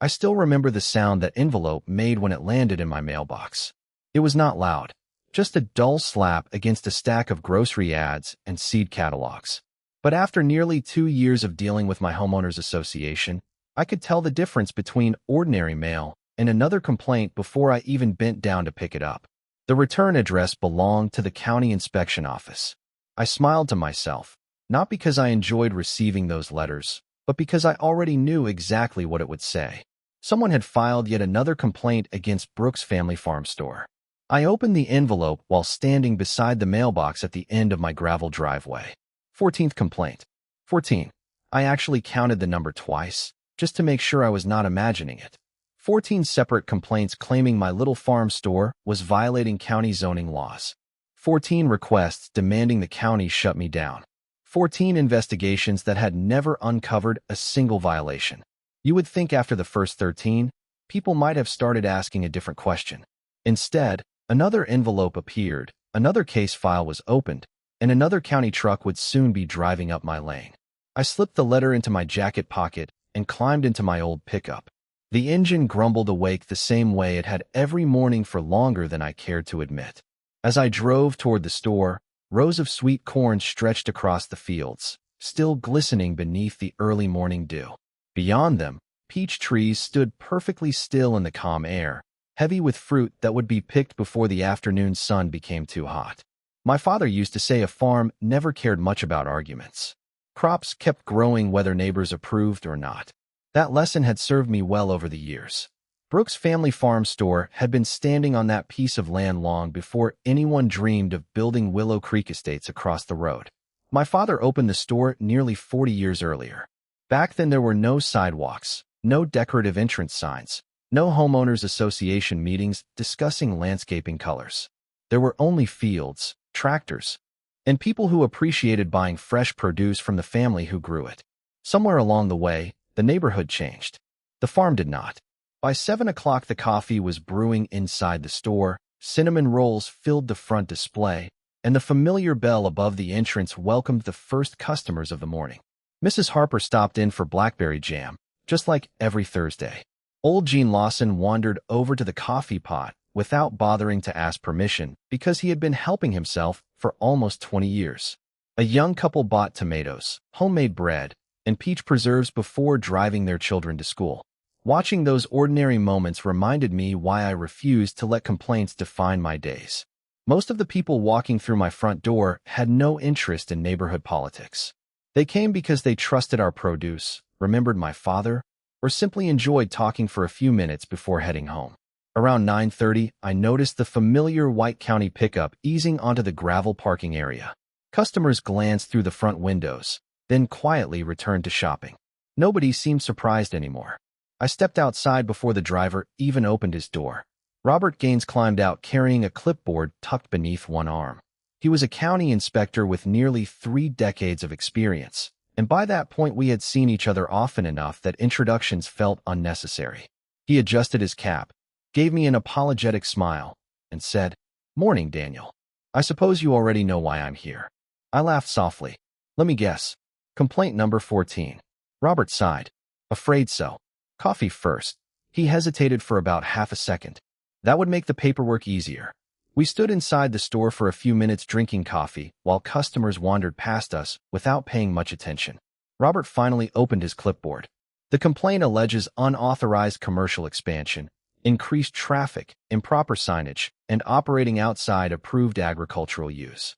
I still remember the sound that envelope made when it landed in my mailbox. It was not loud, just a dull slap against a stack of grocery ads and seed catalogs. But after nearly 2 years of dealing with my homeowners association, I could tell the difference between ordinary mail and another complaint before I even bent down to pick it up. The return address belonged to the county inspection office. I smiled to myself, not because I enjoyed receiving those letters, but because I already knew exactly what it would say. Someone had filed yet another complaint against Brooks Family Farm Store. I opened the envelope while standing beside the mailbox at the end of my gravel driveway. 14th complaint. 14. I actually counted the number twice, just to make sure I was not imagining it. 14 separate complaints claiming my little farm store was violating county zoning laws. 14 requests demanding the county shut me down. 14 investigations that had never uncovered a single violation. You would think after the first 13, people might have started asking a different question. Instead, another envelope appeared, another case file was opened, and another county truck would soon be driving up my lane. I slipped the letter into my jacket pocket and climbed into my old pickup. The engine grumbled awake the same way it had every morning for longer than I cared to admit. As I drove toward the store, rows of sweet corn stretched across the fields, still glistening beneath the early morning dew. Beyond them, peach trees stood perfectly still in the calm air, heavy with fruit that would be picked before the afternoon sun became too hot. My father used to say a farm never cared much about arguments. Crops kept growing whether neighbors approved or not. That lesson had served me well over the years. Brooks Family Farm Store had been standing on that piece of land long before anyone dreamed of building Willow Creek Estates across the road. My father opened the store nearly 40 years earlier. Back then there were no sidewalks, no decorative entrance signs, no homeowners association meetings discussing landscaping colors. There were only fields, tractors, and people who appreciated buying fresh produce from the family who grew it. Somewhere along the way, the neighborhood changed. The farm did not. By 7 o'clock the coffee was brewing inside the store, cinnamon rolls filled the front display, and the familiar bell above the entrance welcomed the first customers of the morning. Mrs. Harper stopped in for blackberry jam, just like every Thursday. Old Gene Lawson wandered over to the coffee pot without bothering to ask permission because he had been helping himself for almost 20 years. A young couple bought tomatoes, homemade bread, and peach preserves before driving their children to school. Watching those ordinary moments reminded me why I refused to let complaints define my days. Most of the people walking through my front door had no interest in neighborhood politics. They came because they trusted our produce, remembered my father, or simply enjoyed talking for a few minutes before heading home. Around 9:30, I noticed the familiar White County pickup easing onto the gravel parking area. Customers glanced through the front windows, then quietly returned to shopping. Nobody seemed surprised anymore. I stepped outside before the driver even opened his door. Robert Gaines climbed out carrying a clipboard tucked beneath one arm. He was a county inspector with nearly 3 decades of experience, and by that point we had seen each other often enough that introductions felt unnecessary. He adjusted his cap, gave me an apologetic smile, and said, "Morning, Daniel. I suppose you already know why I'm here." I laughed softly. "Let me guess. Complaint number 14. Robert sighed. "Afraid so. Coffee first." He hesitated for about half a second. "That would make the paperwork easier." We stood inside the store for a few minutes drinking coffee while customers wandered past us without paying much attention. Robert finally opened his clipboard. The complaint alleges unauthorized commercial expansion, increased traffic, improper signage, and operating outside approved agricultural use.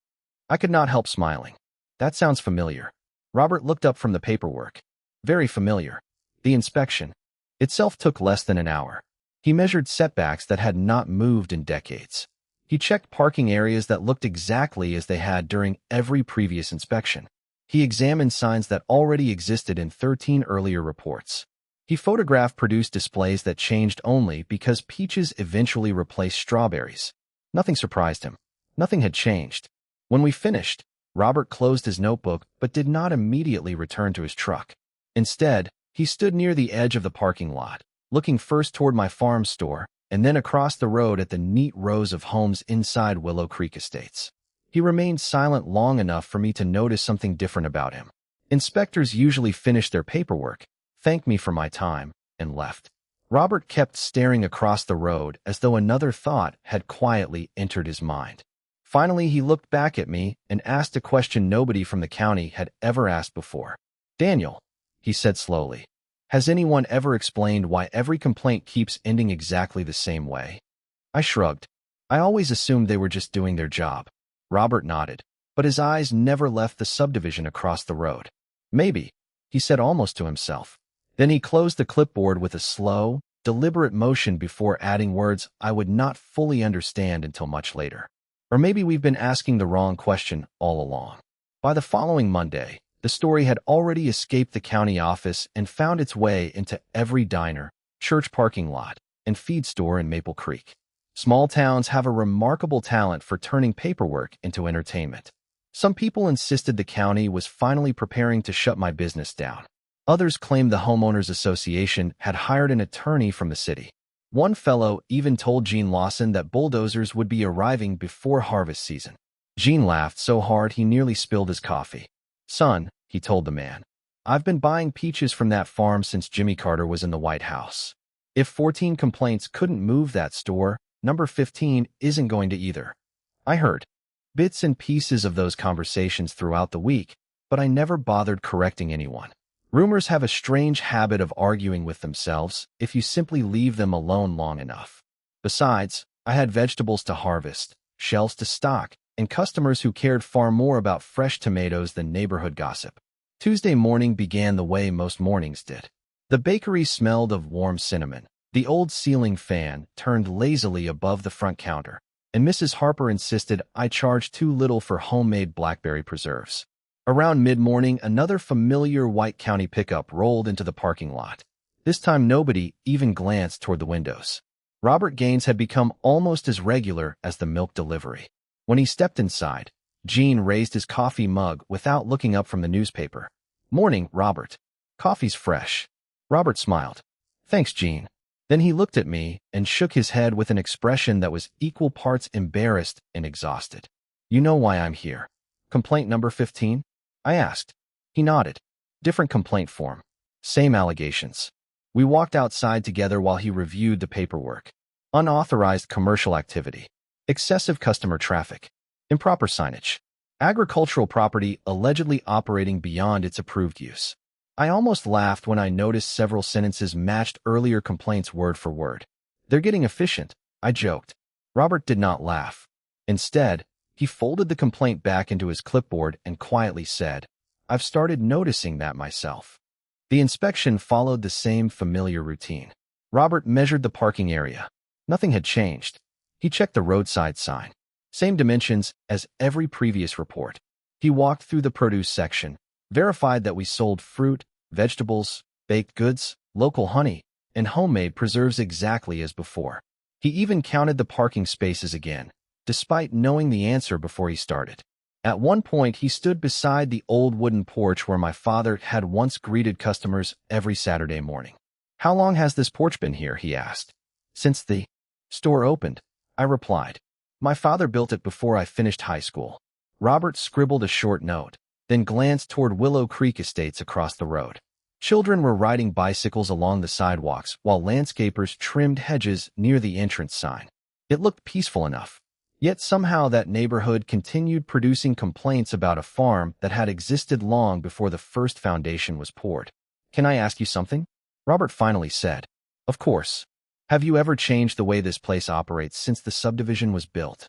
I could not help smiling. That sounds familiar. Robert looked up from the paperwork. Very familiar. The inspection itself took less than an hour. He measured setbacks that had not moved in decades. He checked parking areas that looked exactly as they had during every previous inspection. He examined signs that already existed in 13 earlier reports. He photographed produced displays that changed only because peaches eventually replaced strawberries. Nothing surprised him. Nothing had changed. When we finished, Robert closed his notebook but did not immediately return to his truck. Instead, he stood near the edge of the parking lot, looking first toward my farm store and then across the road at the neat rows of homes inside Willow Creek Estates. He remained silent long enough for me to notice something different about him. Inspectors usually finished their paperwork, thanked me for my time, and left. Robert kept staring across the road as though another thought had quietly entered his mind. Finally, he looked back at me and asked a question nobody from the county had ever asked before. "Daniel," he said slowly, "has anyone ever explained why every complaint keeps ending exactly the same way?" I shrugged. I always assumed they were just doing their job. Robert nodded, but his eyes never left the subdivision across the road. "Maybe," he said almost to himself. Then he closed the clipboard with a slow, deliberate motion before adding words I would not fully understand until much later. "Or maybe we've been asking the wrong question all along." By the following Monday, the story had already escaped the county office and found its way into every diner, church parking lot, and feed store in Maple Creek. Small towns have a remarkable talent for turning paperwork into entertainment. Some people insisted the county was finally preparing to shut my business down. Others claimed the homeowners association had hired an attorney from the city. One fellow even told Gene Lawson that bulldozers would be arriving before harvest season. Gene laughed so hard he nearly spilled his coffee. "Son," he told the man, "I've been buying peaches from that farm since Jimmy Carter was in the White House. If 14 complaints couldn't move that store, number 15 isn't going to either." I heard bits and pieces of those conversations throughout the week, but I never bothered correcting anyone. Rumors have a strange habit of arguing with themselves if you simply leave them alone long enough. Besides, I had vegetables to harvest, shelves to stock, and customers who cared far more about fresh tomatoes than neighborhood gossip. Tuesday morning began the way most mornings did. The bakery smelled of warm cinnamon. The old ceiling fan turned lazily above the front counter, and Mrs. Harper insisted I charge too little for homemade blackberry preserves. Around mid-morning, another familiar White County pickup rolled into the parking lot. This time nobody even glanced toward the windows. Robert Gaines had become almost as regular as the milk delivery. When he stepped inside, Gene raised his coffee mug without looking up from the newspaper. "Morning, Robert. Coffee's fresh." Robert smiled. "Thanks, Gene." Then he looked at me and shook his head with an expression that was equal parts embarrassed and exhausted. "You know why I'm here. Complaint number 15? I asked. He nodded. "Different complaint form. Same allegations." We walked outside together while he reviewed the paperwork. Unauthorized commercial activity. Excessive customer traffic. Improper signage. Agricultural property allegedly operating beyond its approved use. I almost laughed when I noticed several sentences matched earlier complaints word for word. "They're getting efficient," I joked. Robert did not laugh. Instead, he folded the complaint back into his clipboard and quietly said, "I've started noticing that myself." The inspection followed the same familiar routine. Robert measured the parking area. Nothing had changed. He checked the roadside sign. Same dimensions as every previous report. He walked through the produce section, verified that we sold fruit, vegetables, baked goods, local honey, and homemade preserves exactly as before. He even counted the parking spaces again, despite knowing the answer before he started. At one point, he stood beside the old wooden porch where my father had once greeted customers every Saturday morning. "How long has this porch been here?" he asked. "Since the store opened," I replied. "My father built it before I finished high school." Robert scribbled a short note, then glanced toward Willow Creek Estates across the road. Children were riding bicycles along the sidewalks while landscapers trimmed hedges near the entrance sign. It looked peaceful enough. Yet somehow that neighborhood continued producing complaints about a farm that had existed long before the first foundation was poured. "Can I ask you something?" Robert finally said. "Of course. Have you ever changed the way this place operates since the subdivision was built?"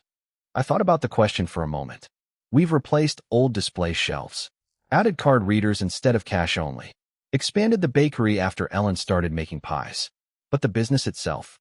I thought about the question for a moment. "We've replaced old display shelves, added card readers instead of cash only, expanded the bakery after Ellen started making pies. But the business itself?"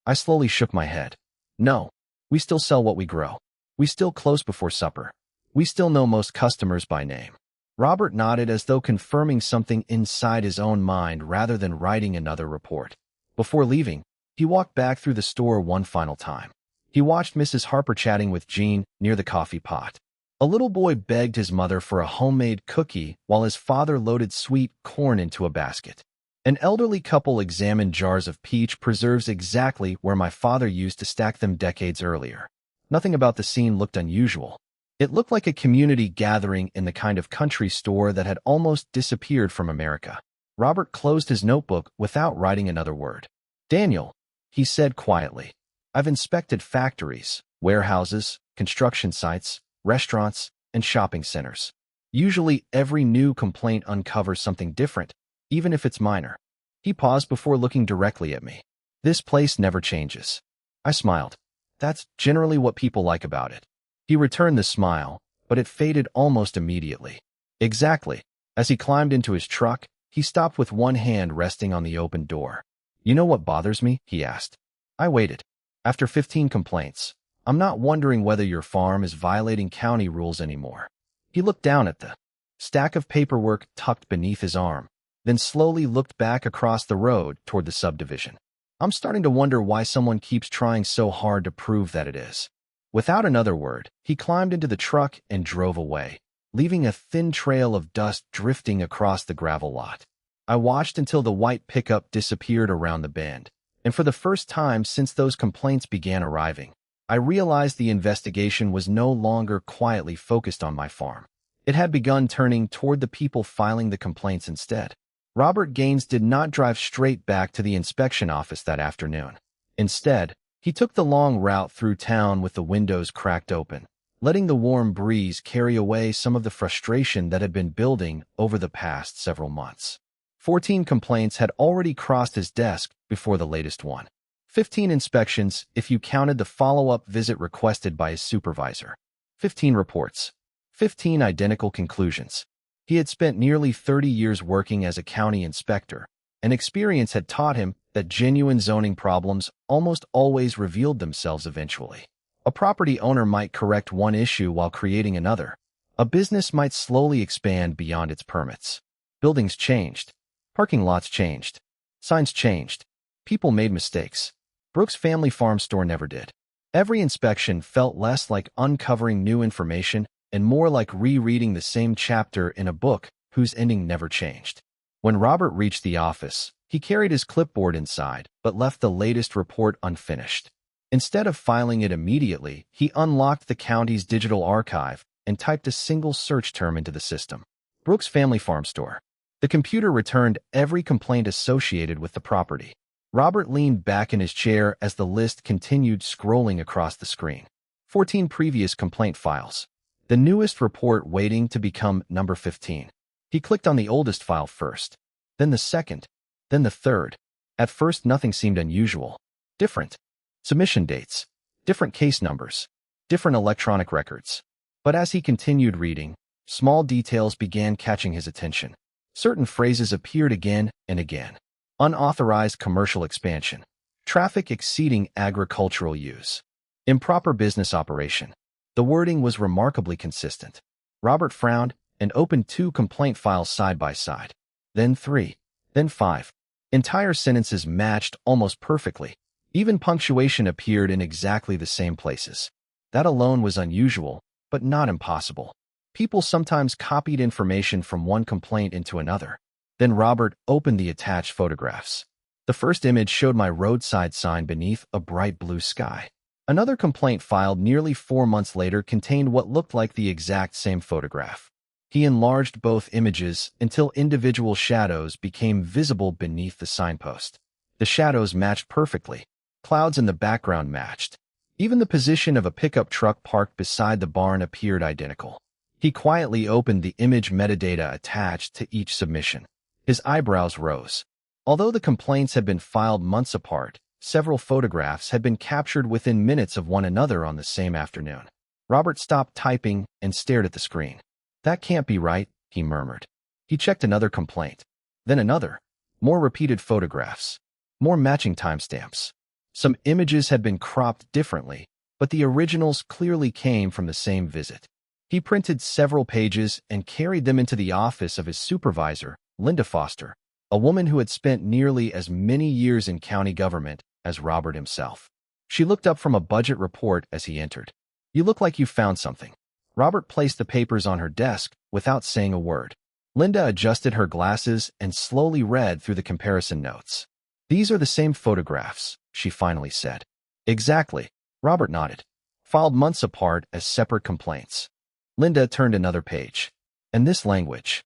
I slowly shook my head. "No. We still sell what we grow. We still close before supper. We still know most customers by name." Robert nodded as though confirming something inside his own mind rather than writing another report. Before leaving, he walked back through the store one final time. He watched Mrs. Harper chatting with Gene near the coffee pot. A little boy begged his mother for a homemade cookie while his father loaded sweet corn into a basket. An elderly couple examined jars of peach preserves exactly where my father used to stack them decades earlier. Nothing about the scene looked unusual. It looked like a community gathering in the kind of country store that had almost disappeared from America. Robert closed his notebook without writing another word. Daniel, he said quietly, I've inspected factories, warehouses, construction sites, restaurants, and shopping centers. Usually every new complaint uncovers something different, even if it's minor. He paused before looking directly at me. This place never changes. I smiled. That's generally what people like about it. He returned the smile, but it faded almost immediately. Exactly. As he climbed into his truck, he stopped with one hand resting on the open door. You know what bothers me? He asked. I waited. After 15 complaints, I'm not wondering whether your farm is violating county rules anymore. He looked down at the stack of paperwork tucked beneath his arm, then slowly looked back across the road toward the subdivision. I'm starting to wonder why someone keeps trying so hard to prove that it is. Without another word, he climbed into the truck and drove away, leaving a thin trail of dust drifting across the gravel lot. I watched until the white pickup disappeared around the bend, and for the first time since those complaints began arriving, I realized the investigation was no longer quietly focused on my farm. It had begun turning toward the people filing the complaints instead. Robert Gaines did not drive straight back to the inspection office that afternoon. Instead, he took the long route through town with the windows cracked open, letting the warm breeze carry away some of the frustration that had been building over the past several months. 14 complaints had already crossed his desk before the latest one. 15 inspections if you counted the follow-up visit requested by his supervisor. 15 reports. 15 identical conclusions. He had spent nearly 30 years working as a county inspector, and experience had taught him that genuine zoning problems almost always revealed themselves eventually. A property owner might correct one issue while creating another. A business might slowly expand beyond its permits. Buildings changed. Parking lots changed. Signs changed. People made mistakes. Brooks' family farm store never did. Every inspection felt less like uncovering new information and more like rereading the same chapter in a book whose ending never changed. When Robert reached the office, he carried his clipboard inside but left the latest report unfinished. Instead of filing it immediately, he unlocked the county's digital archive and typed a single search term into the system. Brooks' family farm store. The computer returned every complaint associated with the property. Robert leaned back in his chair as the list continued scrolling across the screen. 14 previous complaint files. The newest report waiting to become number 15. He clicked on the oldest file first, then the second, then the third. At first, nothing seemed unusual. Different. Submission dates. Different case numbers. Different electronic records. But as he continued reading, small details began catching his attention. Certain phrases appeared again and again. Unauthorized commercial expansion. Traffic exceeding agricultural use. Improper business operation. The wording was remarkably consistent. Robert frowned and opened 2 complaint files side by side. Then 3. Then 5. Entire sentences matched almost perfectly. Even punctuation appeared in exactly the same places. That alone was unusual, but not impossible. People sometimes copied information from one complaint into another. Then Robert opened the attached photographs. The first image showed my roadside sign beneath a bright blue sky. Another complaint filed nearly 4 months later contained what looked like the exact same photograph. He enlarged both images until individual shadows became visible beneath the signpost. The shadows matched perfectly. Clouds in the background matched. Even the position of a pickup truck parked beside the barn appeared identical. He quietly opened the image metadata attached to each submission. His eyebrows rose. Although the complaints had been filed months apart, several photographs had been captured within minutes of one another on the same afternoon. Robert stopped typing and stared at the screen. That can't be right, he murmured. He checked another complaint. Then another. More repeated photographs. More matching timestamps. Some images had been cropped differently, but the originals clearly came from the same visit. He printed several pages and carried them into the office of his supervisor, Linda Foster, a woman who had spent nearly as many years in county government as Robert himself. She looked up from a budget report as he entered. You look like you found something. Robert placed the papers on her desk without saying a word. Linda adjusted her glasses and slowly read through the comparison notes. These are the same photographs, she finally said. Exactly, Robert nodded. Filed months apart as separate complaints. Linda turned another page. And this language.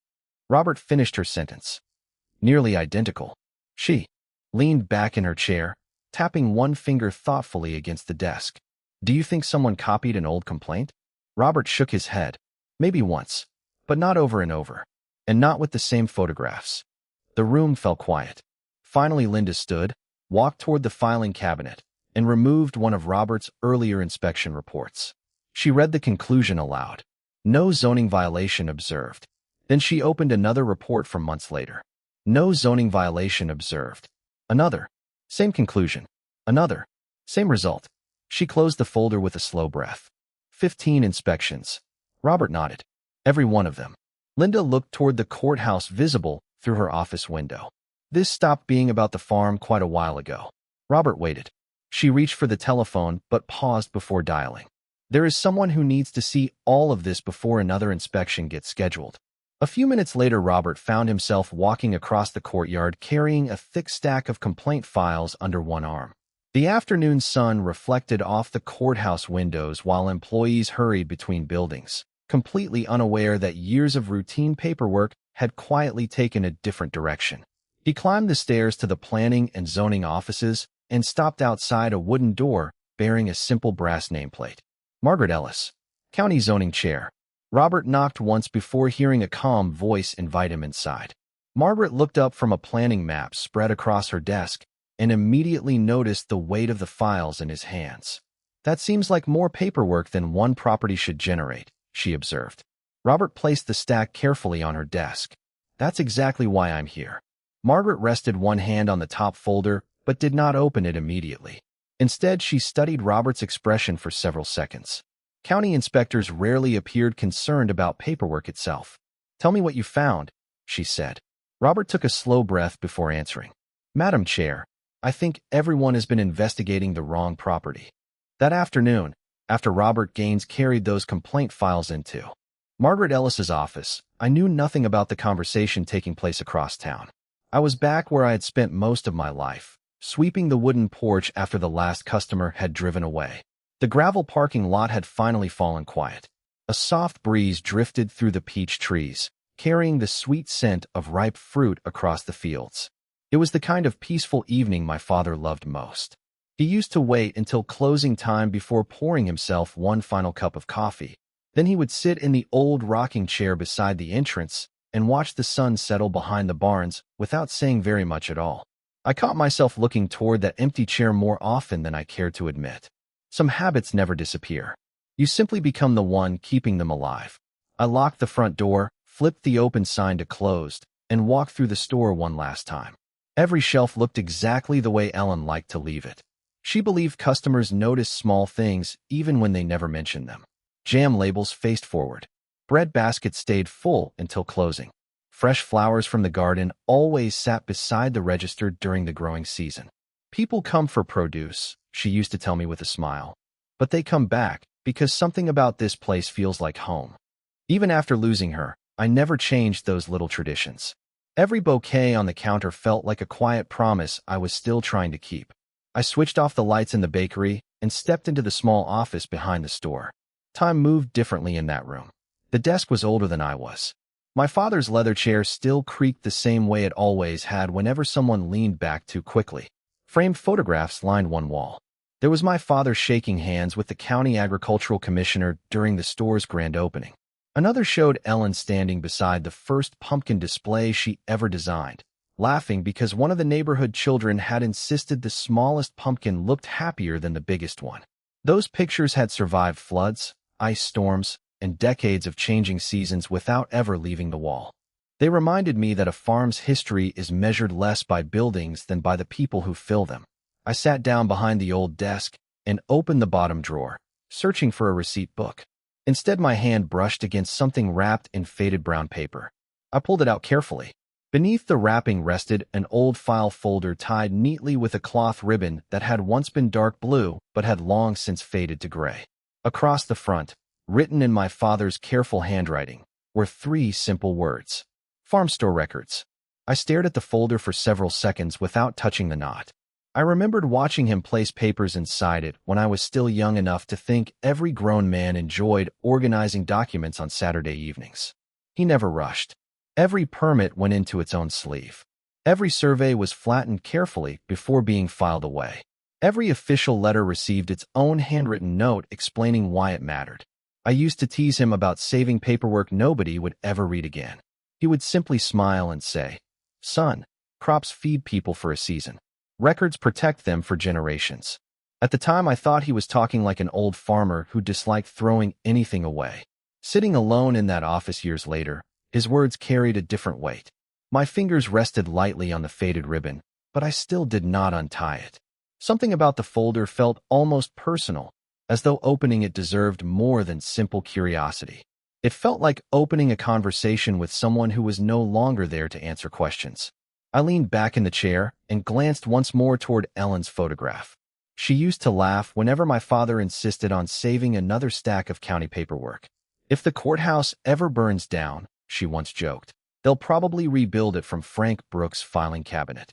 Robert finished her sentence. Nearly identical. She leaned back in her chair, tapping one finger thoughtfully against the desk. Do you think someone copied an old complaint? Robert shook his head. Maybe once, but not over and over, and not with the same photographs. The room fell quiet. Finally, Linda stood, walked toward the filing cabinet, and removed one of Robert's earlier inspection reports. She read the conclusion aloud. No zoning violation observed. Then she opened another report from months later. No zoning violation observed. Another. Same conclusion. Another. Same result. She closed the folder with a slow breath. 15 inspections. Robert nodded. Every one of them. Linda looked toward the courthouse visible through her office window. This stopped being about the farm quite a while ago. Robert waited. She reached for the telephone but paused before dialing. There is someone who needs to see all of this before another inspection gets scheduled. A few minutes later, Robert found himself walking across the courtyard carrying a thick stack of complaint files under one arm. The afternoon sun reflected off the courthouse windows while employees hurried between buildings, completely unaware that years of routine paperwork had quietly taken a different direction. He climbed the stairs to the planning and zoning offices and stopped outside a wooden door bearing a simple brass nameplate. Margaret Ellis, County Zoning Chair. Robert knocked once before hearing a calm voice invite him inside. Margaret looked up from a planning map spread across her desk and immediately noticed the weight of the files in his hands. That seems like more paperwork than one property should generate, she observed. Robert placed the stack carefully on her desk. That's exactly why I'm here. Margaret rested one hand on the top folder but did not open it immediately. Instead, she studied Robert's expression for several seconds. County inspectors rarely appeared concerned about paperwork itself. Tell me what you found, she said. Robert took a slow breath before answering. Madam Chair, I think everyone has been investigating the wrong property. That afternoon, after Robert Gaines carried those complaint files into Margaret Ellis's office, I knew nothing about the conversation taking place across town. I was back where I had spent most of my life, sweeping the wooden porch after the last customer had driven away. The gravel parking lot had finally fallen quiet. A soft breeze drifted through the peach trees, carrying the sweet scent of ripe fruit across the fields. It was the kind of peaceful evening my father loved most. He used to wait until closing time before pouring himself one final cup of coffee. Then he would sit in the old rocking chair beside the entrance and watch the sun settle behind the barns without saying very much at all. I caught myself looking toward that empty chair more often than I cared to admit. Some habits never disappear. You simply become the one keeping them alive. I locked the front door, flipped the open sign to closed, and walked through the store one last time. Every shelf looked exactly the way Ellen liked to leave it. She believed customers noticed small things even when they never mentioned them. Jam labels faced forward. Bread baskets stayed full until closing. Fresh flowers from the garden always sat beside the register during the growing season. People come for produce, she used to tell me with a smile. But they come back because something about this place feels like home. Even after losing her, I never changed those little traditions. Every bouquet on the counter felt like a quiet promise I was still trying to keep. I switched off the lights in the bakery and stepped into the small office behind the store. Time moved differently in that room. The desk was older than I was. My father's leather chair still creaked the same way it always had whenever someone leaned back too quickly. Framed photographs lined one wall. There was my father shaking hands with the county agricultural commissioner during the store's grand opening. Another showed Ellen standing beside the first pumpkin display she ever designed, laughing because one of the neighborhood children had insisted the smallest pumpkin looked happier than the biggest one. Those pictures had survived floods, ice storms, and decades of changing seasons without ever leaving the wall. They reminded me that a farm's history is measured less by buildings than by the people who fill them. I sat down behind the old desk and opened the bottom drawer, searching for a receipt book. Instead, my hand brushed against something wrapped in faded brown paper. I pulled it out carefully. Beneath the wrapping rested an old file folder tied neatly with a cloth ribbon that had once been dark blue but had long since faded to gray. Across the front, written in my father's careful handwriting, were 3 simple words. Farm store records. I stared at the folder for several seconds without touching the knot. I remembered watching him place papers inside it when I was still young enough to think every grown man enjoyed organizing documents on Saturday evenings. He never rushed. Every permit went into its own sleeve. Every survey was flattened carefully before being filed away. Every official letter received its own handwritten note explaining why it mattered. I used to tease him about saving paperwork nobody would ever read again. He would simply smile and say, "Son, crops feed people for a season. Records protect them for generations." At the time, I thought he was talking like an old farmer who disliked throwing anything away. Sitting alone in that office years later, his words carried a different weight. My fingers rested lightly on the faded ribbon, but I still did not untie it. Something about the folder felt almost personal, as though opening it deserved more than simple curiosity. It felt like opening a conversation with someone who was no longer there to answer questions. I leaned back in the chair and glanced once more toward Ellen's photograph. She used to laugh whenever my father insisted on saving another stack of county paperwork. "If the courthouse ever burns down," she once joked, "they'll probably rebuild it from Frank Brooks' filing cabinet."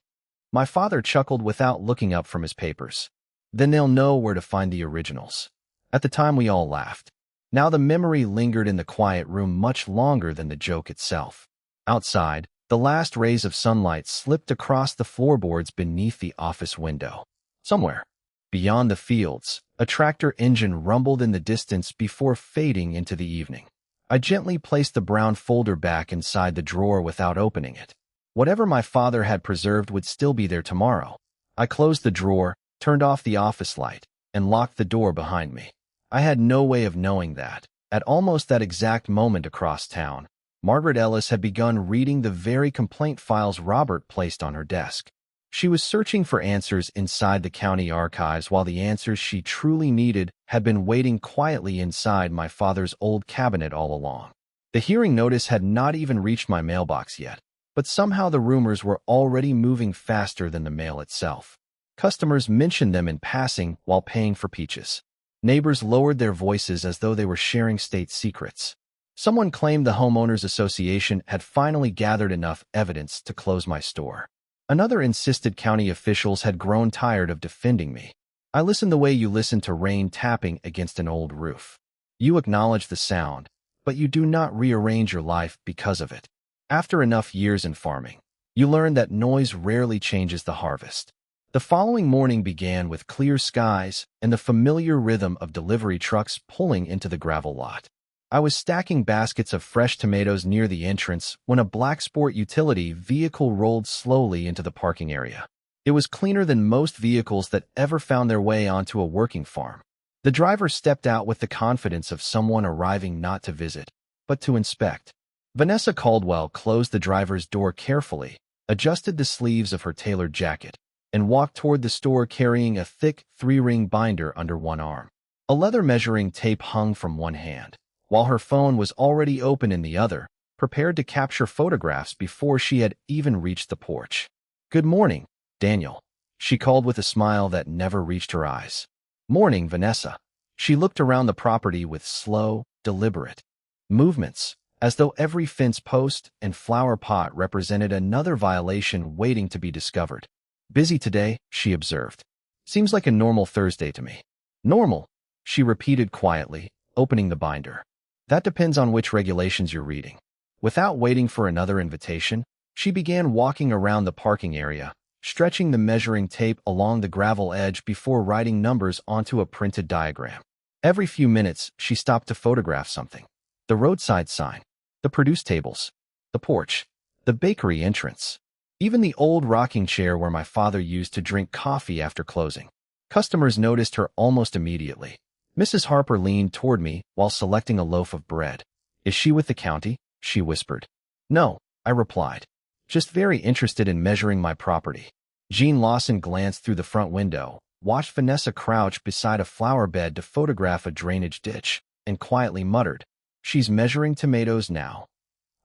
My father chuckled without looking up from his papers. "Then they'll know where to find the originals." At the time, we all laughed. Now the memory lingered in the quiet room much longer than the joke itself. Outside, the last rays of sunlight slipped across the floorboards beneath the office window. Somewhere beyond the fields, a tractor engine rumbled in the distance before fading into the evening. I gently placed the brown folder back inside the drawer without opening it. Whatever my father had preserved would still be there tomorrow. I closed the drawer, turned off the office light, and locked the door behind me. I had no way of knowing that, at almost that exact moment across town, Margaret Ellis had begun reading the very complaint files Robert placed on her desk. She was searching for answers inside the county archives while the answers she truly needed had been waiting quietly inside my father's old cabinet all along. The hearing notice had not even reached my mailbox yet, but somehow the rumors were already moving faster than the mail itself. Customers mentioned them in passing while paying for peaches. Neighbors lowered their voices as though they were sharing state secrets. Someone claimed the homeowners association had finally gathered enough evidence to close my store. Another insisted county officials had grown tired of defending me. I listened the way you listen to rain tapping against an old roof. You acknowledge the sound, but you do not rearrange your life because of it. After enough years in farming, you learn that noise rarely changes the harvest. The following morning began with clear skies and the familiar rhythm of delivery trucks pulling into the gravel lot. I was stacking baskets of fresh tomatoes near the entrance when a black sport utility vehicle rolled slowly into the parking area. It was cleaner than most vehicles that ever found their way onto a working farm. The driver stepped out with the confidence of someone arriving not to visit, but to inspect. Vanessa Caldwell closed the driver's door carefully, adjusted the sleeves of her tailored jacket, and walked toward the store carrying a thick 3-ring binder under one arm. A leather measuring tape hung from one hand, while her phone was already open in the other, prepared to capture photographs before she had even reached the porch. "Good morning, Daniel," she called with a smile that never reached her eyes. "Morning, Vanessa." She looked around the property with slow, deliberate movements, as though every fence post and flower pot represented another violation waiting to be discovered. "Busy today," she observed. "Seems like a normal Thursday to me." "Normal," she repeated quietly, opening the binder. "That depends on which regulations you're reading." Without waiting for another invitation, she began walking around the parking area, stretching the measuring tape along the gravel edge before writing numbers onto a printed diagram. Every few minutes, she stopped to photograph something. The roadside sign, the produce tables, the porch, the bakery entrance, even the old rocking chair where my father used to drink coffee after closing. Customers noticed her almost immediately. Mrs. Harper leaned toward me while selecting a loaf of bread. "Is she with the county?" she whispered. "No," I replied. "Just very interested in measuring my property." Jean Lawson glanced through the front window, watched Vanessa crouch beside a flower bed to photograph a drainage ditch, and quietly muttered, "She's measuring tomatoes now."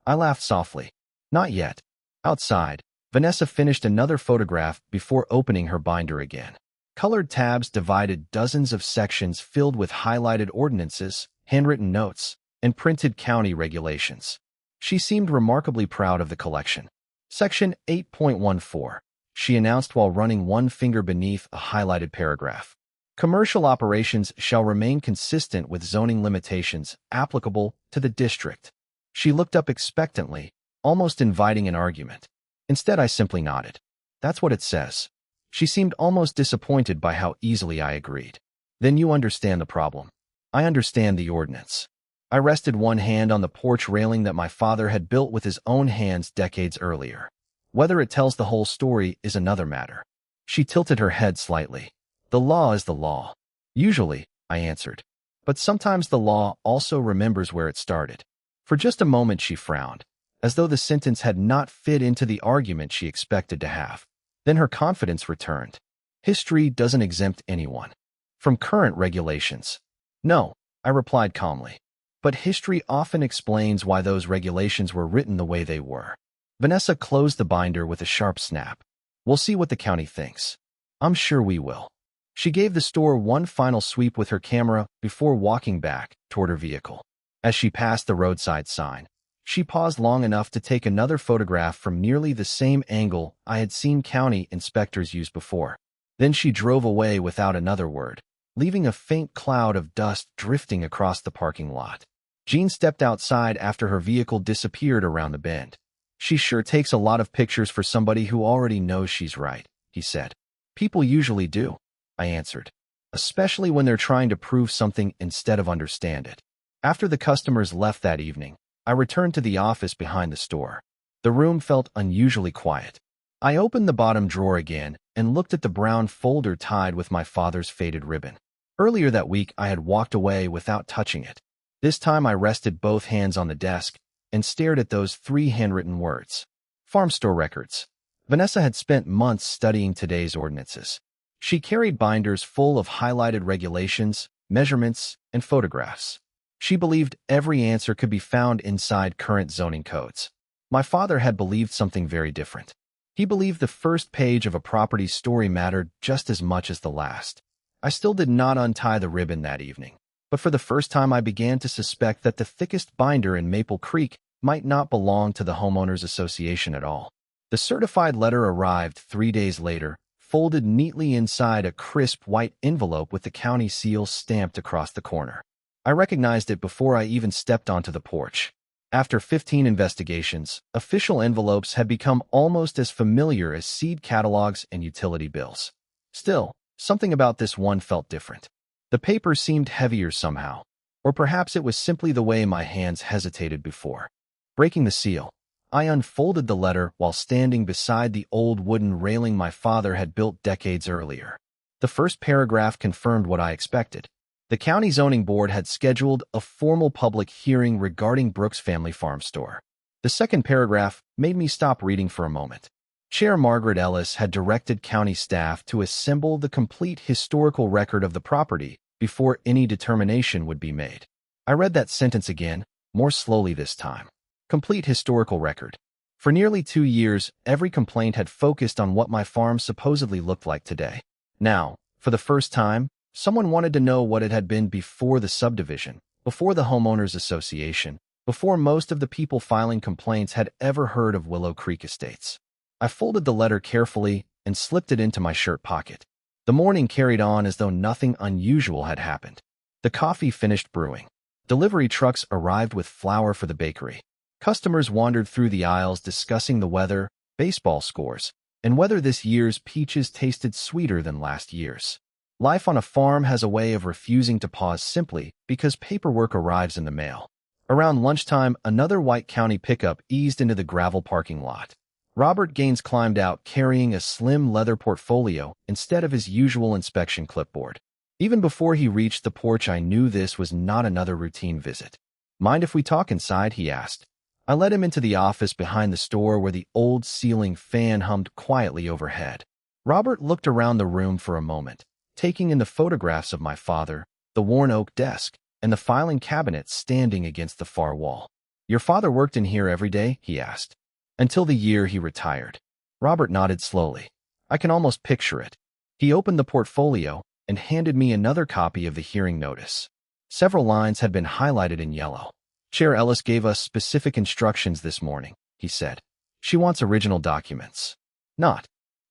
I laughed softly. "Not yet." Outside, Vanessa finished another photograph before opening her binder again. Colored tabs divided dozens of sections filled with highlighted ordinances, handwritten notes, and printed county regulations. She seemed remarkably proud of the collection. "Section 8.14, she announced while running one finger beneath a highlighted paragraph. "Commercial operations shall remain consistent with zoning limitations applicable to the district." She looked up expectantly, almost inviting an argument. Instead, I simply nodded. That's what it says. She seemed almost disappointed by how easily I agreed. Then you understand the problem. I understand the ordinance. I rested one hand on the porch railing that my father had built with his own hands decades earlier. Whether it tells the whole story is another matter. She tilted her head slightly. The law is the law. Usually, I answered. But sometimes the law also remembers where it started. For just a moment she frowned, as though the sentence had not fit into the argument she expected to have. Then her confidence returned. History doesn't exempt anyone from current regulations. No, I replied calmly. But history often explains why those regulations were written the way they were. Vanessa closed the binder with a sharp snap. We'll see what the county thinks. I'm sure we will. She gave the store one final sweep with her camera before walking back toward her vehicle. As she passed the roadside sign, she paused long enough to take another photograph from nearly the same angle I had seen county inspectors use before. Then she drove away without another word, leaving a faint cloud of dust drifting across the parking lot. Jean stepped outside after her vehicle disappeared around the bend. She sure takes a lot of pictures for somebody who already knows she's right, he said. People usually do, I answered, especially when they're trying to prove something instead of understand it. After the customers left that evening, I returned to the office behind the store. The room felt unusually quiet. I opened the bottom drawer again and looked at the brown folder tied with my father's faded ribbon. Earlier that week, I had walked away without touching it. This time I rested both hands on the desk and stared at those 3 handwritten words. Farm store records. Vanessa had spent months studying today's ordinances. She carried binders full of highlighted regulations, measurements, and photographs. She believed every answer could be found inside current zoning codes. My father had believed something very different. He believed the first page of a property's story mattered just as much as the last. I still did not untie the ribbon that evening, but for the first time I began to suspect that the thickest binder in Maple Creek might not belong to the homeowners association at all. The certified letter arrived 3 days later, folded neatly inside a crisp white envelope with the county seal stamped across the corner. I recognized it before I even stepped onto the porch. After 15 investigations, official envelopes had become almost as familiar as seed catalogs and utility bills. Still, something about this one felt different. The paper seemed heavier somehow, or perhaps it was simply the way my hands hesitated before. Breaking the seal, I unfolded the letter while standing beside the old wooden railing my father had built decades earlier. The first paragraph confirmed what I expected. The county zoning board had scheduled a formal public hearing regarding Brooks Family Farm Store. The second paragraph made me stop reading for a moment. Chair Margaret Ellis had directed county staff to assemble the complete historical record of the property before any determination would be made. I read that sentence again, more slowly this time. Complete historical record. For nearly 2 years, every complaint had focused on what my farm supposedly looked like today. Now, for the first time, someone wanted to know what it had been before the subdivision, before the homeowners association, before most of the people filing complaints had ever heard of Willow Creek Estates. I folded the letter carefully and slipped it into my shirt pocket. The morning carried on as though nothing unusual had happened. The coffee finished brewing. Delivery trucks arrived with flour for the bakery. Customers wandered through the aisles discussing the weather, baseball scores, and whether this year's peaches tasted sweeter than last year's. Life on a farm has a way of refusing to pause simply because paperwork arrives in the mail. Around lunchtime, another White County pickup eased into the gravel parking lot. Robert Gaines climbed out carrying a slim leather portfolio instead of his usual inspection clipboard. Even before he reached the porch, I knew this was not another routine visit. "Mind if we talk inside?" he asked. I led him into the office behind the store where the old ceiling fan hummed quietly overhead. Robert looked around the room for a moment, taking in the photographs of my father, the worn oak desk, and the filing cabinet standing against the far wall. "Your father worked in here every day?" he asked. "Until the year he retired." Robert nodded slowly. I can almost picture it. He opened the portfolio and handed me another copy of the hearing notice. Several lines had been highlighted in yellow. "Chair Ellis gave us specific instructions this morning," he said. "She wants original documents. Not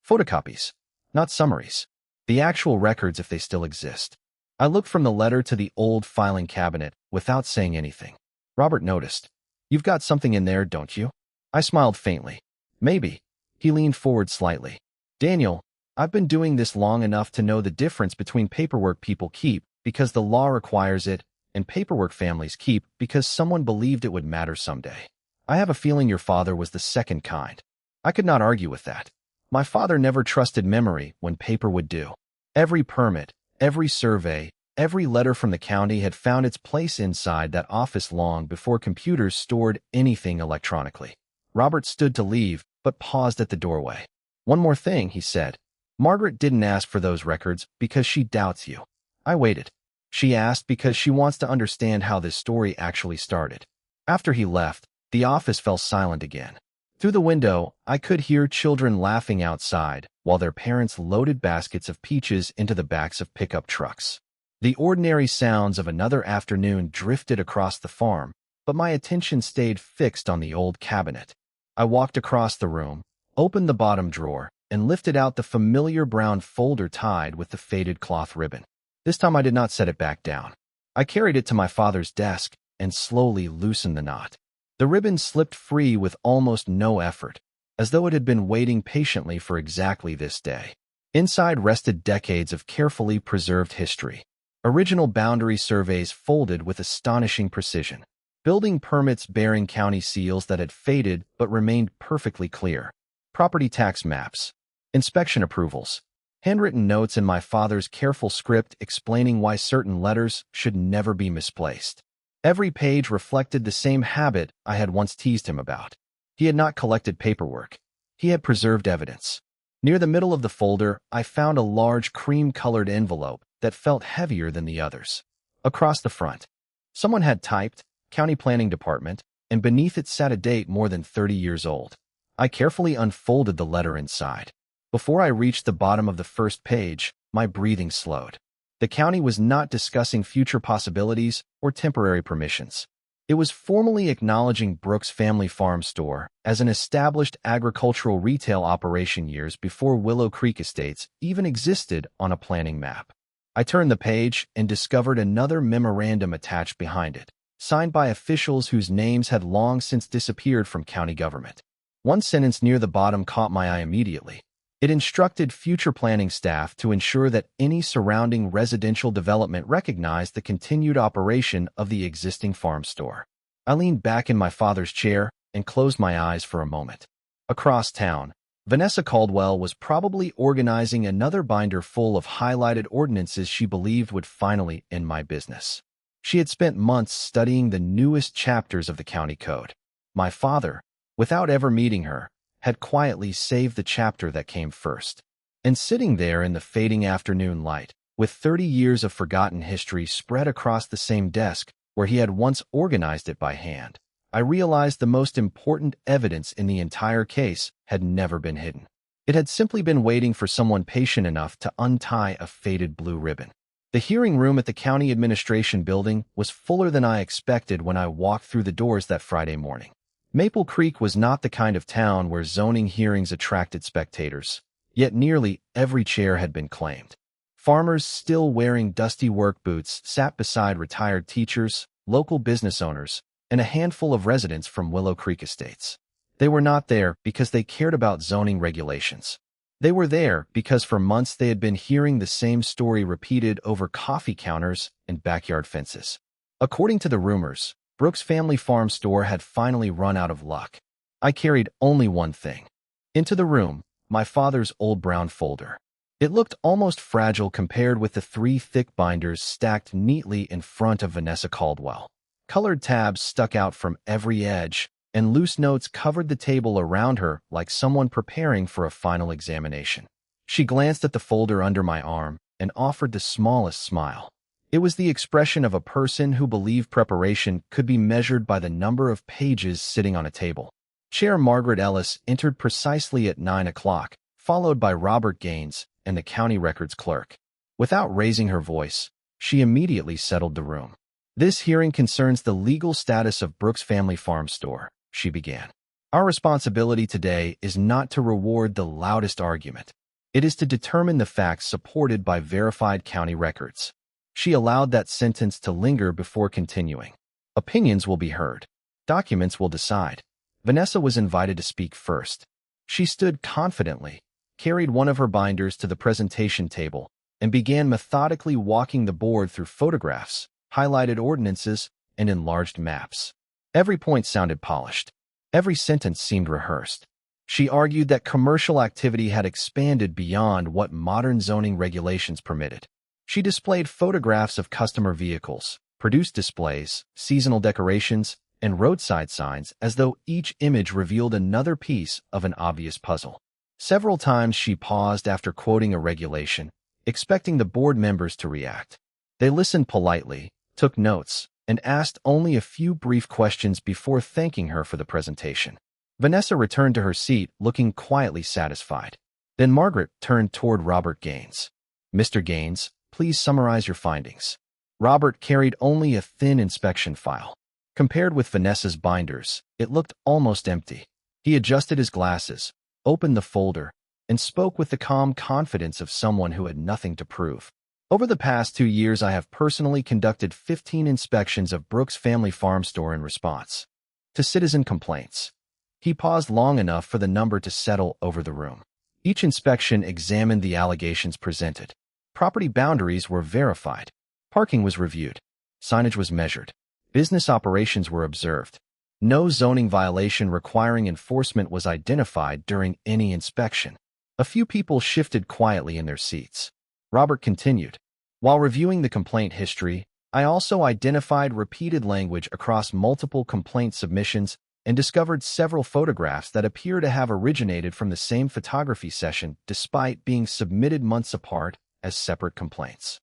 photocopies. Not summaries. The actual records if they still exist." I looked from the letter to the old filing cabinet without saying anything. Robert noticed. "You've got something in there, don't you?" I smiled faintly. "Maybe. He leaned forward slightly. Daniel, I've been doing this long enough to know the difference between paperwork people keep because the law requires it and paperwork families keep because someone believed it would matter someday. I have a feeling your father was the second kind. I could not argue with that. My father never trusted memory when paper would do. Every permit, every survey, every letter from the county had found its place inside that office long before computers stored anything electronically. Robert stood to leave, but paused at the doorway. One more thing, he said. Margaret didn't ask for those records because she doubts you. I waited. She asked because she wants to understand how this story actually started. After he left, the office fell silent again. Through the window, I could hear children laughing outside while their parents loaded baskets of peaches into the backs of pickup trucks. The ordinary sounds of another afternoon drifted across the farm, but my attention stayed fixed on the old cabinet. I walked across the room, opened the bottom drawer, and lifted out the familiar brown folder tied with the faded cloth ribbon. This time I did not set it back down. I carried it to my father's desk and slowly loosened the knot. The ribbon slipped free with almost no effort, as though it had been waiting patiently for exactly this day. Inside rested decades of carefully preserved history. Original boundary surveys folded with astonishing precision. Building permits bearing county seals that had faded but remained perfectly clear. Property tax maps. Inspection approvals. Handwritten notes in my father's careful script explaining why certain letters should never be misplaced. Every page reflected the same habit I had once teased him about. He had not collected paperwork. He had preserved evidence. Near the middle of the folder, I found a large cream-colored envelope that felt heavier than the others. Across the front, someone had typed, County Planning Department, and beneath it sat a date more than 30 years old. I carefully unfolded the letter inside. Before I reached the bottom of the first page, my breathing slowed. The county was not discussing future possibilities or temporary permissions. It was formally acknowledging Brooks Family Farm Store as an established agricultural retail operation years before Willow Creek Estates even existed on a planning map. I turned the page and discovered another memorandum attached behind it, signed by officials whose names had long since disappeared from county government. One sentence near the bottom caught my eye immediately. It instructed future planning staff to ensure that any surrounding residential development recognized the continued operation of the existing farm store. I leaned back in my father's chair and closed my eyes for a moment. Across town, Vanessa Caldwell was probably organizing another binder full of highlighted ordinances she believed would finally end my business. She had spent months studying the newest chapters of the county code. My father, without ever meeting her, had quietly saved the chapter that came first. And sitting there in the fading afternoon light, with 30 years of forgotten history spread across the same desk where he had once organized it by hand, I realized the most important evidence in the entire case had never been hidden. It had simply been waiting for someone patient enough to untie a faded blue ribbon. The hearing room at the county administration building was fuller than I expected when I walked through the doors that Friday morning. Maple Creek was not the kind of town where zoning hearings attracted spectators, yet nearly every chair had been claimed. Farmers still wearing dusty work boots sat beside retired teachers, local business owners, and a handful of residents from Willow Creek Estates. They were not there because they cared about zoning regulations. They were there because for months they had been hearing the same story repeated over coffee counters and backyard fences. According to the rumors, Brooks Family Farm Store had finally run out of luck. I carried only one thing. Into the room, my father's old brown folder. It looked almost fragile compared with the 3 thick binders stacked neatly in front of Vanessa Caldwell. Colored tabs stuck out from every edge, and loose notes covered the table around her like someone preparing for a final examination. She glanced at the folder under my arm and offered the smallest smile. It was the expression of a person who believed preparation could be measured by the number of pages sitting on a table. Chair Margaret Ellis entered precisely at 9 o'clock, followed by Robert Gaines and the county records clerk. Without raising her voice, she immediately settled the room. This hearing concerns the legal status of Brooks Family Farm Store, she began. Our responsibility today is not to reward the loudest argument. It is to determine the facts supported by verified county records. She allowed that sentence to linger before continuing. Opinions will be heard. Documents will decide. Vanessa was invited to speak first. She stood confidently, carried one of her binders to the presentation table, and began methodically walking the board through photographs, highlighted ordinances, and enlarged maps. Every point sounded polished. Every sentence seemed rehearsed. She argued that commercial activity had expanded beyond what modern zoning regulations permitted. She displayed photographs of customer vehicles, produced displays, seasonal decorations, and roadside signs as though each image revealed another piece of an obvious puzzle. Several times she paused after quoting a regulation, expecting the board members to react. They listened politely, took notes, and asked only a few brief questions before thanking her for the presentation. Vanessa returned to her seat, looking quietly satisfied. Then Margaret turned toward Robert Gaines. "Mr. Gaines, please summarize your findings." Robert carried only a thin inspection file. Compared with Vanessa's binders, it looked almost empty. He adjusted his glasses, opened the folder, and spoke with the calm confidence of someone who had nothing to prove. "Over the past 2 years, I have personally conducted 15 inspections of Brooks Family Farm Store in response to citizen complaints." He paused long enough for the number to settle over the room. Each inspection examined the allegations presented. Property boundaries were verified. Parking was reviewed. Signage was measured. Business operations were observed. No zoning violation requiring enforcement was identified during any inspection. A few people shifted quietly in their seats. Robert continued, "While reviewing the complaint history, I also identified repeated language across multiple complaint submissions and discovered several photographs that appear to have originated from the same photography session despite being submitted months apart as separate complaints."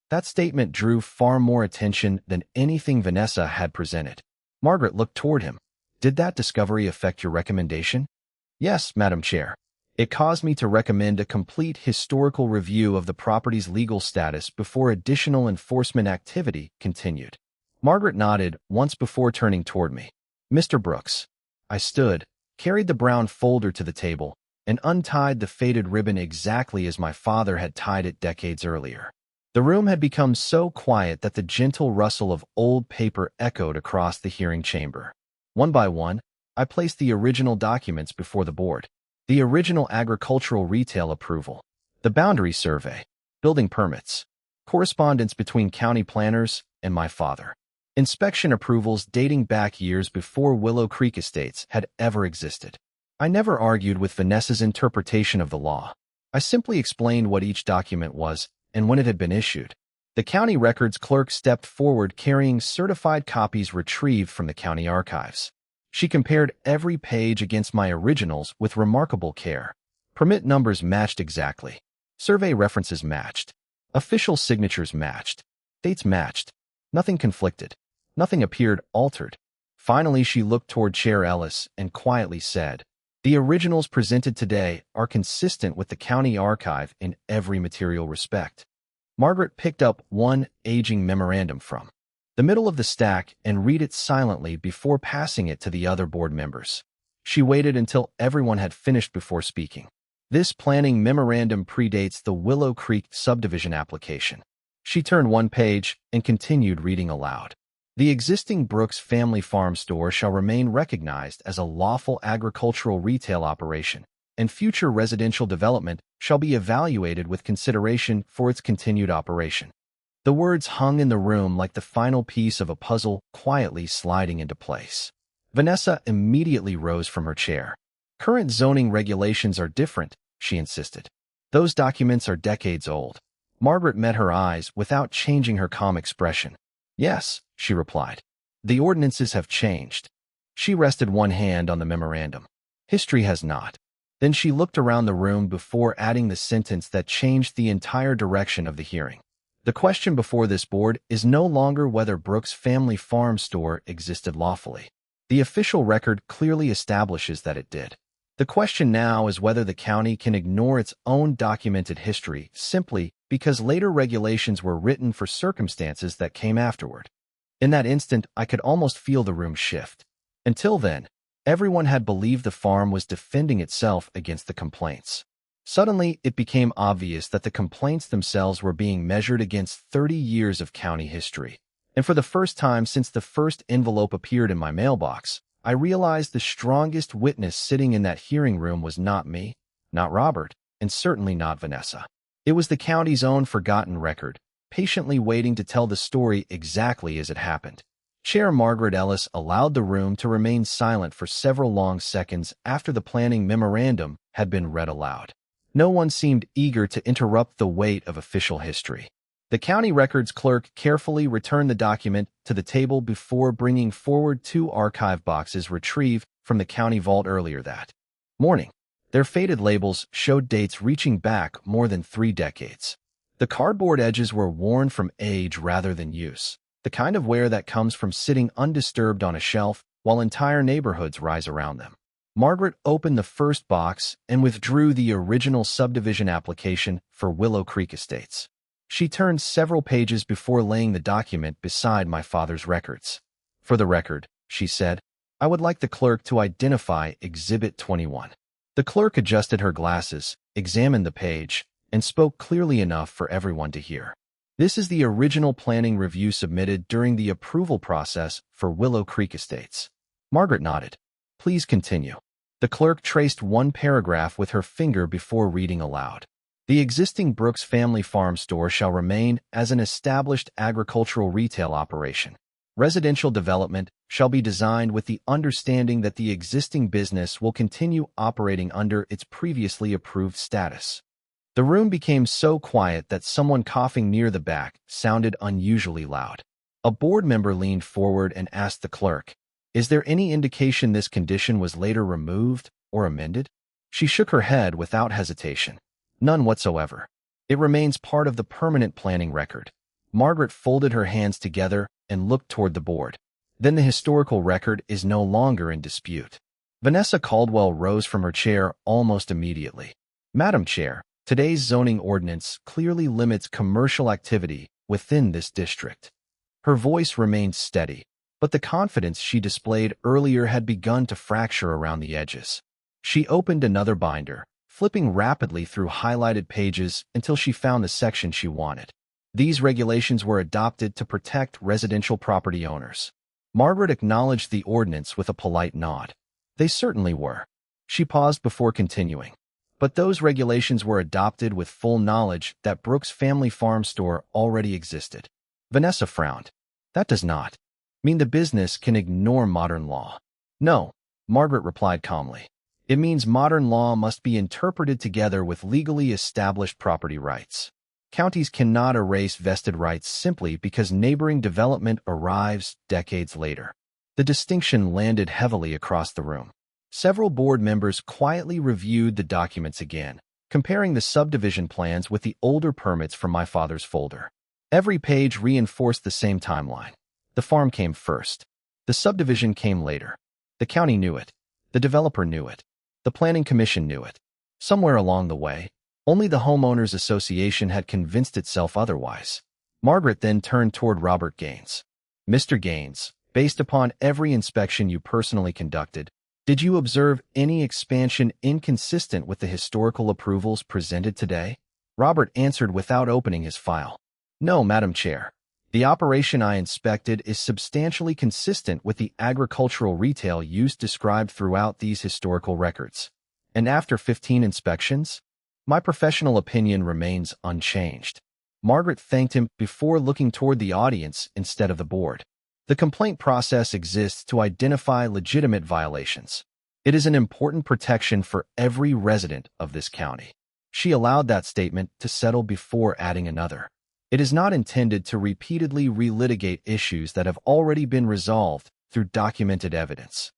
That statement drew far more attention than anything Vanessa had presented. Margaret looked toward him. "Did that discovery affect your recommendation?" "Yes, Madam Chair. It caused me to recommend a complete historical review of the property's legal status before additional enforcement activity continued." Margaret nodded once before turning toward me. "Mr. Brooks." I stood, carried the brown folder to the table, and untied the faded ribbon exactly as my father had tied it decades earlier. The room had become so quiet that the gentle rustle of old paper echoed across the hearing chamber. One by one, I placed the original documents before the board. The original agricultural retail approval, the boundary survey, building permits, correspondence between county planners and my father, inspection approvals dating back years before Willow Creek Estates had ever existed. I never argued with Vanessa's interpretation of the law. I simply explained what each document was and when it had been issued. The county records clerk stepped forward carrying certified copies retrieved from the county archives. She compared every page against my originals with remarkable care. Permit numbers matched exactly. Survey references matched. Official signatures matched. Dates matched. Nothing conflicted. Nothing appeared altered. Finally, she looked toward Chair Ellis and quietly said, "The originals presented today are consistent with the county archive in every material respect." Margaret picked up one aging memorandum from the middle of the stack and read it silently before passing it to the other board members. She waited until everyone had finished before speaking. "This planning memorandum predates the Willow Creek subdivision application." She turned one page and continued reading aloud. "The existing Brooks Family Farm Store shall remain recognized as a lawful agricultural retail operation, and future residential development shall be evaluated with consideration for its continued operation." The words hung in the room like the final piece of a puzzle quietly sliding into place. Vanessa immediately rose from her chair. "Current zoning regulations are different," she insisted. "Those documents are decades old." Margaret met her eyes without changing her calm expression. "Yes," she replied. "The ordinances have changed." She rested one hand on the memorandum. "History has not." Then she looked around the room before adding the sentence that changed the entire direction of the hearing. "The question before this board is no longer whether Brooks Family Farm Store existed lawfully. The official record clearly establishes that it did. The question now is whether the county can ignore its own documented history simply because later regulations were written for circumstances that came afterward." In that instant, I could almost feel the room shift. Until then, everyone had believed the farm was defending itself against the complaints. Suddenly, it became obvious that the complaints themselves were being measured against 30 years of county history. And for the first time since the first envelope appeared in my mailbox, I realized the strongest witness sitting in that hearing room was not me, not Robert, and certainly not Vanessa. It was the county's own forgotten record, patiently waiting to tell the story exactly as it happened. Chair Margaret Ellis allowed the room to remain silent for several long seconds after the planning memorandum had been read aloud. No one seemed eager to interrupt the weight of official history. The county records clerk carefully returned the document to the table before bringing forward 2 archive boxes retrieved from the county vault earlier that morning. Their faded labels showed dates reaching back more than 3 decades. The cardboard edges were worn from age rather than use, the kind of wear that comes from sitting undisturbed on a shelf while entire neighborhoods rise around them. Margaret opened the first box and withdrew the original subdivision application for Willow Creek Estates. She turned several pages before laying the document beside my father's records. "For the record," she said, "I would like the clerk to identify Exhibit 21. The clerk adjusted her glasses, examined the page, and spoke clearly enough for everyone to hear. "This is the original planning review submitted during the approval process for Willow Creek Estates." Margaret nodded. "Please continue." The clerk traced one paragraph with her finger before reading aloud. "The existing Brooks Family Farm Store shall remain as an established agricultural retail operation. Residential development shall be designed with the understanding that the existing business will continue operating under its previously approved status." The room became so quiet that someone coughing near the back sounded unusually loud. A board member leaned forward and asked the clerk, "Is there any indication this condition was later removed or amended?" She shook her head without hesitation. "None whatsoever. It remains part of the permanent planning record." Margaret folded her hands together and looked toward the board. "Then the historical record is no longer in dispute." Vanessa Caldwell rose from her chair almost immediately. "Madam Chair, today's zoning ordinance clearly limits commercial activity within this district." Her voice remained steady, but the confidence she displayed earlier had begun to fracture around the edges. She opened another binder, flipping rapidly through highlighted pages until she found the section she wanted. These regulations were adopted to protect residential property owners. Margaret acknowledged the ordinance with a polite nod. "They certainly were." She paused before continuing. "But those regulations were adopted with full knowledge that Brooks Family Farm Store already existed." Vanessa frowned. "That does not mean the business can ignore modern law." "No," Margaret replied calmly. "It means modern law must be interpreted together with legally established property rights. Counties cannot erase vested rights simply because neighboring development arrives decades later." The distinction landed heavily across the room. Several board members quietly reviewed the documents again, comparing the subdivision plans with the older permits from my father's folder. Every page reinforced the same timeline. The farm came first. The subdivision came later. The county knew it. The developer knew it. The planning commission knew it. Somewhere along the way, only the homeowners association had convinced itself otherwise. Margaret then turned toward Robert Gaines. "Mr. Gaines, based upon every inspection you personally conducted, did you observe any expansion inconsistent with the historical approvals presented today?" Robert answered without opening his file. "No, Madam Chair. The operation I inspected is substantially consistent with the agricultural retail use described throughout these historical records. And after 15 inspections, my professional opinion remains unchanged." Margaret thanked him before looking toward the audience instead of the board. "The complaint process exists to identify legitimate violations. It is an important protection for every resident of this county." She allowed that statement to settle before adding another. "It is not intended to repeatedly relitigate issues that have already been resolved through documented evidence."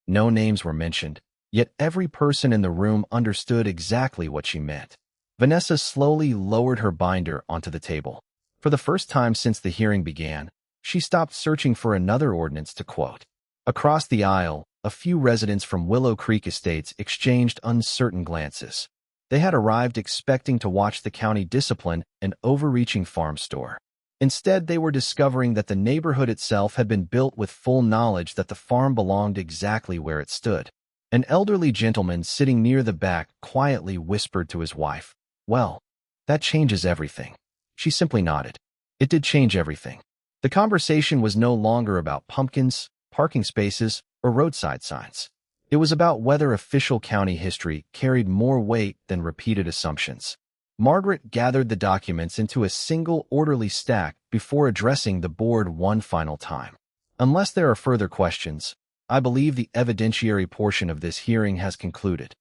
No names were mentioned, yet every person in the room understood exactly what she meant. Vanessa slowly lowered her binder onto the table. For the first time since the hearing began, she stopped searching for another ordinance to quote. Across the aisle, a few residents from Willow Creek Estates exchanged uncertain glances. They had arrived expecting to watch the county discipline an overreaching farm store. Instead, they were discovering that the neighborhood itself had been built with full knowledge that the farm belonged exactly where it stood. An elderly gentleman sitting near the back quietly whispered to his wife, "Well, that changes everything." She simply nodded. It did change everything. The conversation was no longer about pumpkins, parking spaces, or roadside signs. It was about whether official county history carried more weight than repeated assumptions. Margaret gathered the documents into a single orderly stack before addressing the board one final time. Unless there are further questions, I believe the evidentiary portion of this hearing has concluded.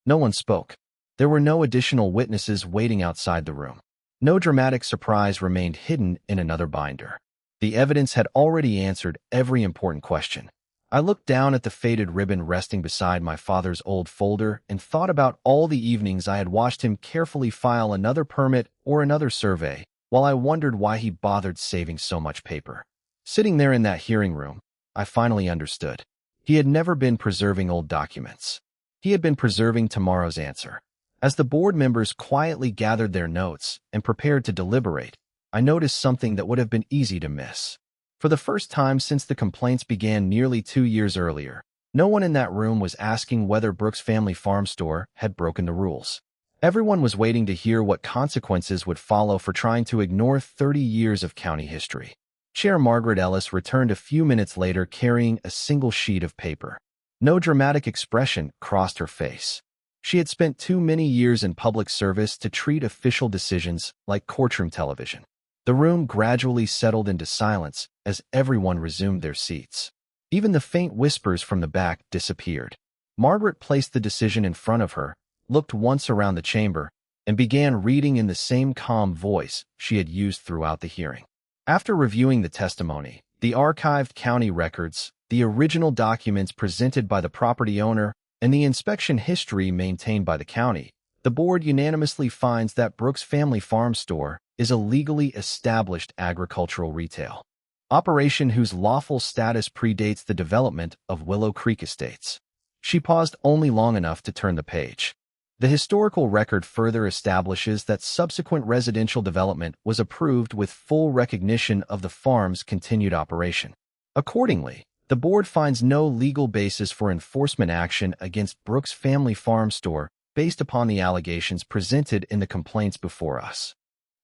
No one spoke. There were no additional witnesses waiting outside the room. No dramatic surprise remained hidden in another binder. The evidence had already answered every important question. I looked down at the faded ribbon resting beside my father's old folder and thought about all the evenings I had watched him carefully file another permit or another survey, while I wondered why he bothered saving so much paper. Sitting there in that hearing room, I finally understood. He had never been preserving old documents. He had been preserving tomorrow's answer. As the board members quietly gathered their notes and prepared to deliberate, I noticed something that would have been easy to miss. For the first time since the complaints began nearly 2 years earlier, no one in that room was asking whether Brooks Family Farm Store had broken the rules. Everyone was waiting to hear what consequences would follow for trying to ignore 30 years of county history. Chair Margaret Ellis returned a few minutes later carrying a single sheet of paper. No dramatic expression crossed her face. She had spent too many years in public service to treat official decisions like courtroom television. The room gradually settled into silence as everyone resumed their seats. Even the faint whispers from the back disappeared. Margaret placed the decision in front of her, looked once around the chamber, and began reading in the same calm voice she had used throughout the hearing. After reviewing the testimony, the archived county records, the original documents presented by the property owner, and the inspection history maintained by the county, the board unanimously finds that Brooks Family Farm Store is a legally established agricultural retail operation whose lawful status predates the development of Willow Creek Estates. She paused only long enough to turn the page. The historical record further establishes that subsequent residential development was approved with full recognition of the farm's continued operation. Accordingly, the board finds no legal basis for enforcement action against Brooks Family Farm Store based upon the allegations presented in the complaints before us.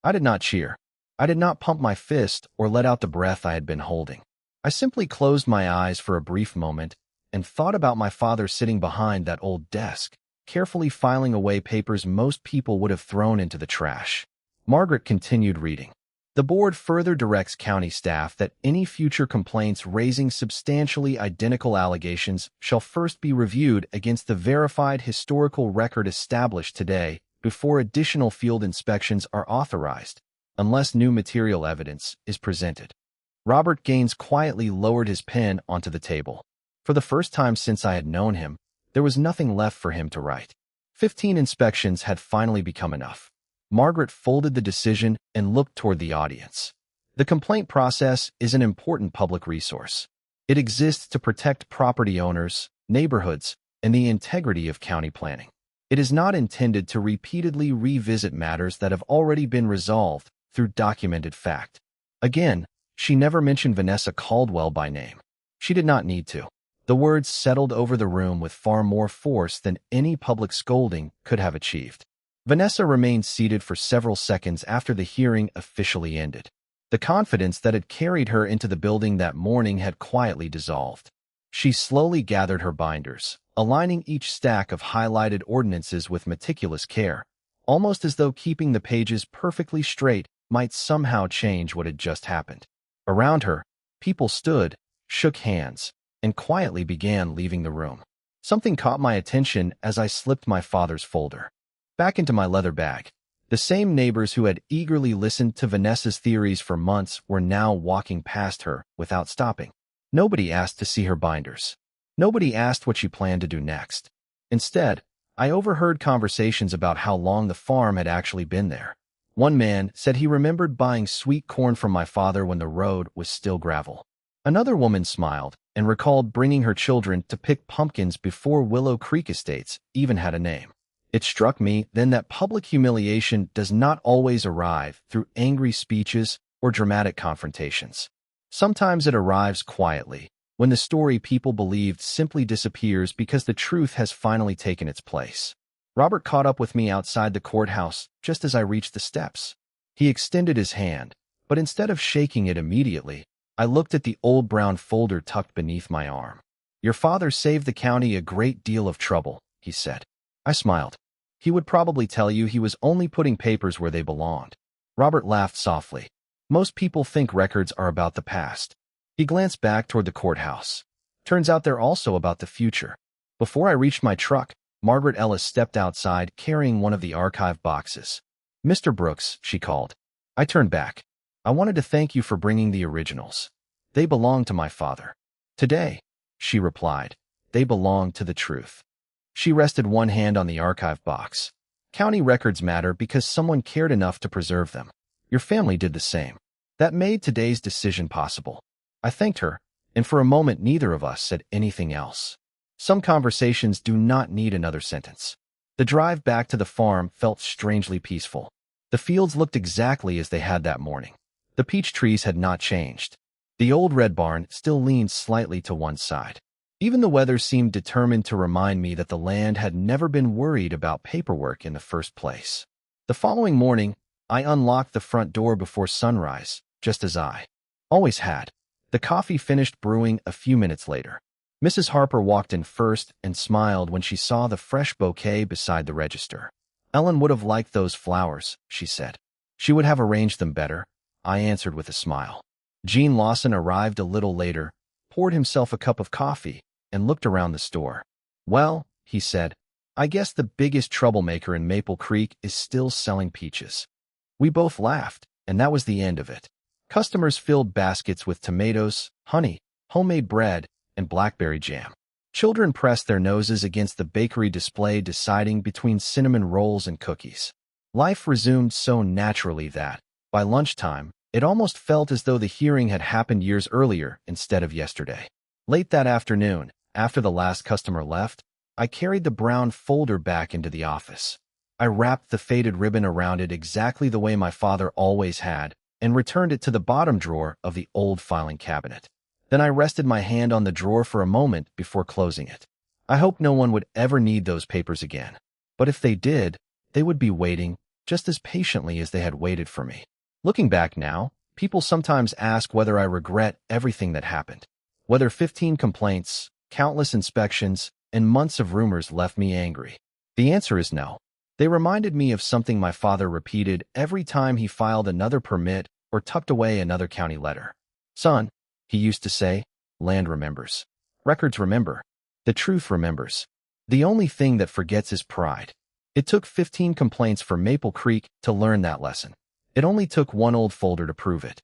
I did not cheer. I did not pump my fist or let out the breath I had been holding. I simply closed my eyes for a brief moment and thought about my father sitting behind that old desk, carefully filing away papers most people would have thrown into the trash. Margaret continued reading. The board further directs county staff that any future complaints raising substantially identical allegations shall first be reviewed against the verified historical record established today before additional field inspections are authorized, unless new material evidence is presented. Robert Gaines quietly lowered his pen onto the table. For the first time since I had known him, there was nothing left for him to write. 15 inspections had finally become enough. Margaret folded the decision and looked toward the audience. The complaint process is an important public resource. It exists to protect property owners, neighborhoods, and the integrity of county planning. It is not intended to repeatedly revisit matters that have already been resolved through documented fact. Again, she never mentioned Vanessa Caldwell by name. She did not need to. The words settled over the room with far more force than any public scolding could have achieved. Vanessa remained seated for several seconds after the hearing officially ended. The confidence that had carried her into the building that morning had quietly dissolved. She slowly gathered her binders, aligning each stack of highlighted ordinances with meticulous care, almost as though keeping the pages perfectly straight might somehow change what had just happened. Around her, people stood, shook hands, and quietly began leaving the room. Something caught my attention as I slipped my father's folder back into my leather bag. The same neighbors who had eagerly listened to Vanessa's theories for months were now walking past her without stopping. Nobody asked to see her binders. Nobody asked what she planned to do next. Instead, I overheard conversations about how long the farm had actually been there. One man said he remembered buying sweet corn from my father when the road was still gravel. Another woman smiled and recalled bringing her children to pick pumpkins before Willow Creek Estates even had a name. It struck me then that public humiliation does not always arrive through angry speeches or dramatic confrontations. Sometimes it arrives quietly, when the story people believed simply disappears because the truth has finally taken its place. Robert caught up with me outside the courthouse just as I reached the steps. He extended his hand, but instead of shaking it immediately, I looked at the old brown folder tucked beneath my arm. Your father saved the county a great deal of trouble, he said. I smiled. He would probably tell you he was only putting papers where they belonged. Robert laughed softly. Most people think records are about the past. He glanced back toward the courthouse. Turns out they're also about the future. Before I reached my truck, Margaret Ellis stepped outside carrying one of the archive boxes. Mr. Brooks, she called. I turned back. I wanted to thank you for bringing the originals. They belong to my father. Today, she replied, they belong to the truth. She rested one hand on the archive box. County records matter because someone cared enough to preserve them. Your family did the same. That made today's decision possible. I thanked her, and for a moment neither of us said anything else. Some conversations do not need another sentence. The drive back to the farm felt strangely peaceful. The fields looked exactly as they had that morning. The peach trees had not changed. The old red barn still leaned slightly to one side. Even the weather seemed determined to remind me that the land had never been worried about paperwork in the first place. The following morning, I unlocked the front door before sunrise, just as I always had. The coffee finished brewing a few minutes later. Mrs. Harper walked in first and smiled when she saw the fresh bouquet beside the register. Ellen would have liked those flowers, she said. She would have arranged them better, I answered with a smile. Gene Lawson arrived a little later, poured himself a cup of coffee, and looked around the store. Well, he said, I guess the biggest troublemaker in Maple Creek is still selling peaches. We both laughed, and that was the end of it. Customers filled baskets with tomatoes, honey, homemade bread, and blackberry jam. Children pressed their noses against the bakery display deciding between cinnamon rolls and cookies. Life resumed so naturally that, by lunchtime, it almost felt as though the hearing had happened years earlier instead of yesterday. Late that afternoon, after the last customer left, I carried the brown folder back into the office. I wrapped the faded ribbon around it exactly the way my father always had and returned it to the bottom drawer of the old filing cabinet. Then I rested my hand on the drawer for a moment before closing it. I hoped no one would ever need those papers again. But if they did, they would be waiting just as patiently as they had waited for me. Looking back now, people sometimes ask whether I regret everything that happened. Whether 15 complaints, countless inspections, and months of rumors left me angry. The answer is no. They reminded me of something my father repeated every time he filed another permit or tucked away another county letter. Son, he used to say, land remembers. Records remember. The truth remembers. The only thing that forgets is pride. It took 15 complaints for Maple Creek to learn that lesson. It only took one old folder to prove it.